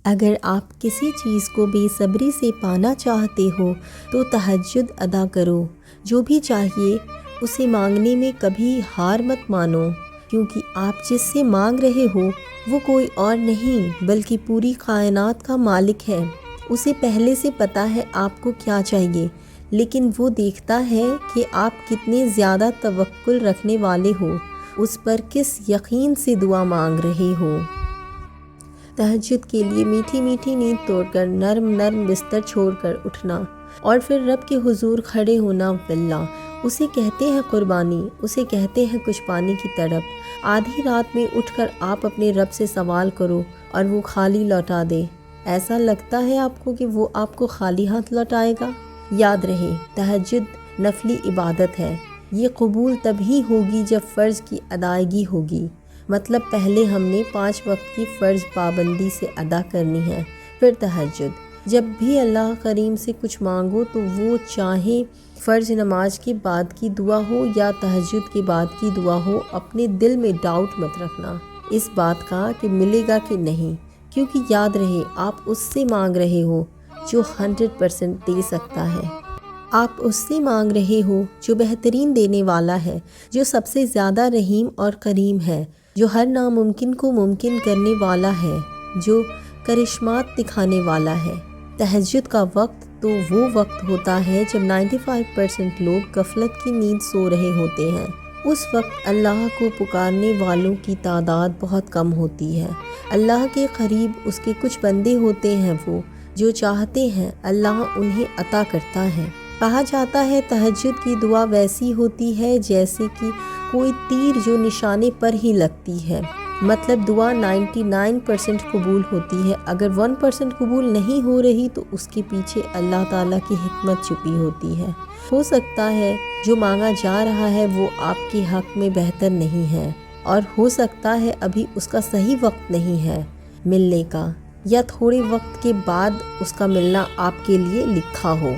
اگر آپ کسی چیز کو بے صبری سے پانا چاہتے ہو تو تہجد ادا کرو۔ جو بھی چاہیے اسے مانگنے میں کبھی ہار مت مانو، کیونکہ آپ جس سے مانگ رہے ہو وہ کوئی اور نہیں بلکہ پوری کائنات کا مالک ہے۔ اسے پہلے سے پتہ ہے آپ کو کیا چاہیے، لیکن وہ دیکھتا ہے کہ آپ کتنے زیادہ توکل رکھنے والے ہو، اس پر کس یقین سے دعا مانگ رہے ہو۔ تہجد کے لیے میٹھی میٹھی نیند توڑ کر نرم نرم بستر چھوڑ کر اٹھنا اور پھر رب کے حضور کھڑے ہونا، واللہ اسے کہتے ہیں قربانی، اسے کہتے ہیں کچھ پانے کی تڑپ۔ آدھی رات میں اٹھ کر آپ اپنے رب سے سوال کرو اور وہ خالی لوٹا دے۔ ایسا لگتا ہے آپ کو کہ وہ آپ کو خالی ہاتھ لوٹائے گا؟ یاد رہے، تہجد نفلی عبادت ہے۔ یہ قبول تبھی ہوگی جب فرض کی ادائیگی ہوگی، مطلب پہلے ہم نے 5 وقت کی فرض پابندی سے ادا کرنی ہے، پھر تہجد۔ جب بھی اللہ کریم سے کچھ مانگو تو وہ چاہے فرض نماز کے بعد کی دعا ہو یا تہجد کے بعد کی دعا ہو، اپنے دل میں ڈاؤٹ مت رکھنا اس بات کا کہ ملے گا کہ نہیں، کیونکہ یاد رہے آپ اس سے مانگ رہے ہو جو 100% دے سکتا ہے۔ آپ اس سے مانگ رہے ہو جو بہترین دینے والا ہے، جو سب سے زیادہ رحیم اور کریم ہے، جو ہر ناممکن کو ممکن کرنے والا ہے، جو کرشمات دکھانے والا ہے۔ تہجد کا وقت تو وہ وقت ہوتا ہے جب 95% لوگ غفلت کی نیند سو رہے ہوتے ہیں۔ اس وقت اللہ کو پکارنے والوں کی تعداد بہت کم ہوتی ہے۔ اللہ کے قریب اس کے کچھ بندے ہوتے ہیں، وہ جو چاہتے ہیں اللہ انہیں عطا کرتا ہے۔ کہا جاتا ہے تہجد کی دعا ویسی ہوتی ہے جیسے کہ کوئی تیر جو نشانے پر ہی لگتی ہے، مطلب دعا 99% قبول ہوتی ہے۔ اگر 1% قبول نہیں ہو رہی تو اس کے پیچھے اللہ تعالیٰ کی حکمت چھپی ہوتی ہے۔ ہو سکتا ہے جو مانگا جا رہا ہے وہ آپ کے حق میں بہتر نہیں ہے، اور ہو سکتا ہے ابھی اس کا صحیح وقت نہیں ہے ملنے کا، یا تھوڑے وقت کے بعد اس کا ملنا آپ کے لیے لکھا ہو۔